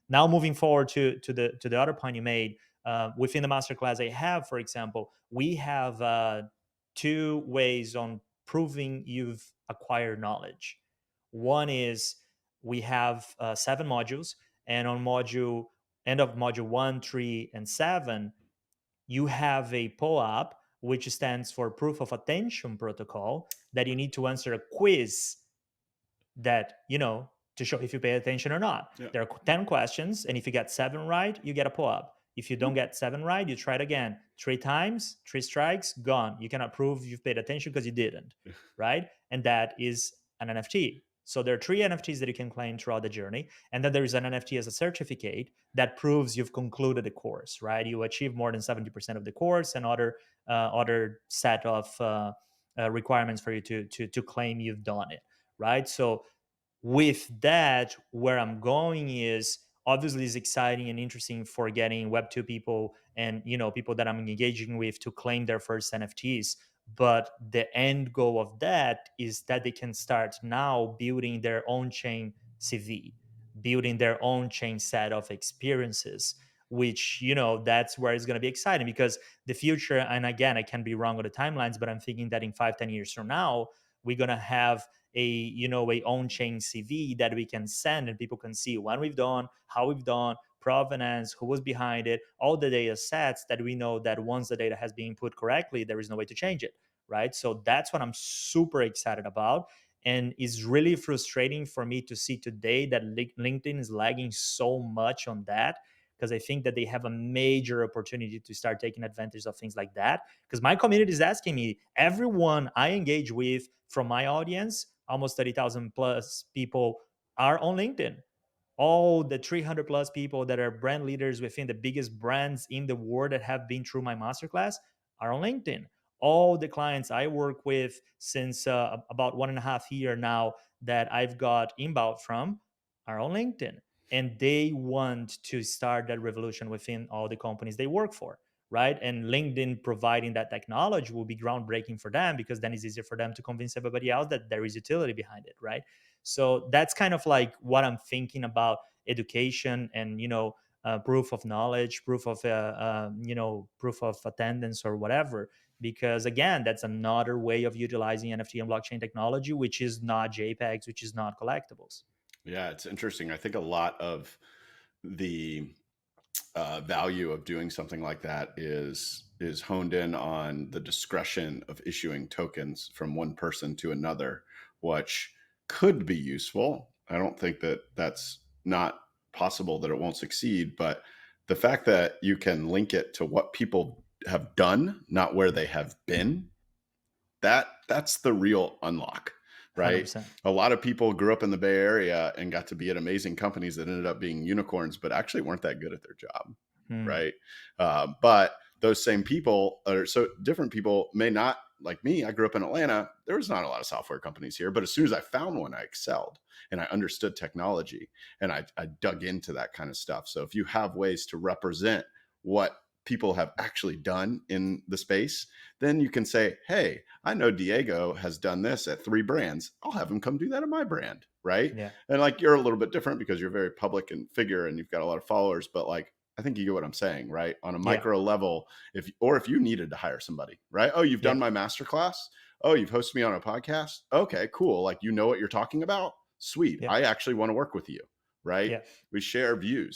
Now moving forward to the other point you made, within the masterclass I have, for example, we have two ways on proving you've acquired knowledge. One is we have 7 modules, and on module end of module 1, 3, and 7, you have a pull-up which stands for proof of attention protocol, that you need to answer a quiz that, to show if you pay attention or not. Yeah. There are 10 questions, and if you get 7 right, you get a pull-up. If you don't get 7 right, you try it again 3 times, 3 strikes, gone. You cannot prove you've paid attention because you didn't, right? And that is an NFT. So there are 3 NFTs that you can claim throughout the journey, and then there is an NFT as a certificate that proves you've concluded the course, right? You achieve more than 70% of the course, and other set of requirements for you to claim you've done it, right? So with that, where I'm going is obviously it's exciting and interesting for getting Web2 people and people that I'm engaging with to claim their first NFTs. But the end goal of that is that they can start now building their own chain CV, building their own chain set of experiences, which that's where it's going to be exciting, because the future, and again, I can be wrong on the timelines, but I'm thinking that in 5-10 years from now, we're going to have a own chain CV that we can send, and people can see when we've done, how we've done, provenance, who was behind it, all the data sets that we know that once the data has been input correctly, there is no way to change it, right? So that's what I'm super excited about. And it's really frustrating for me to see today that LinkedIn is lagging so much on that, because I think that they have a major opportunity to start taking advantage of things like that. Because my community is asking me, everyone I engage with from my audience, almost 30,000 plus people, are on LinkedIn. All the 300 plus people that are brand leaders within the biggest brands in the world that have been through my masterclass are on LinkedIn. All the clients I work with since about 1.5 year now that I've got inbound from are on LinkedIn. And they want to start that revolution within all the companies they work for, right? And LinkedIn providing that technology will be groundbreaking for them, because then it's easier for them to convince everybody else that there is utility behind it, right? So that's kind of like what I'm thinking about education and proof of knowledge, proof of attendance or whatever. Because again, that's another way of utilizing NFT and blockchain technology, which is not JPEGs, which is not collectibles. Yeah, it's interesting. I think a lot of the value of doing something like that is honed in on the discretion of issuing tokens from one person to another, which could be useful. I don't think that that's not possible that it won't succeed, but the fact that you can link it to what people have done, not where they have been, that's the real unlock, right? 100%. A lot of people grew up in the Bay Area and got to be at amazing companies that ended up being unicorns, but actually weren't that good at their job, Hmm. right? But those same people, or so different people, may not, like me. I grew up in Atlanta. There was not a lot of software companies here, but as soon as I found one, I excelled and I understood technology, and I dug into that kind of stuff. So if you have ways to represent what people have actually done in the space, then you can say, hey, I know Diego has done this at 3 brands. I'll have him come do that at my brand, right? Yeah. And like, you're a little bit different because you're very public and figure and you've got a lot of followers, but like, I think you get what I'm saying, right? On a Yeah. micro level, if you needed to hire somebody, right? Oh, you've Yeah. done my masterclass. Oh, you've hosted me on a podcast. Okay, cool. Like, you know what you're talking about. Sweet. Yeah. I actually want to work with you, right? Yeah. We share views.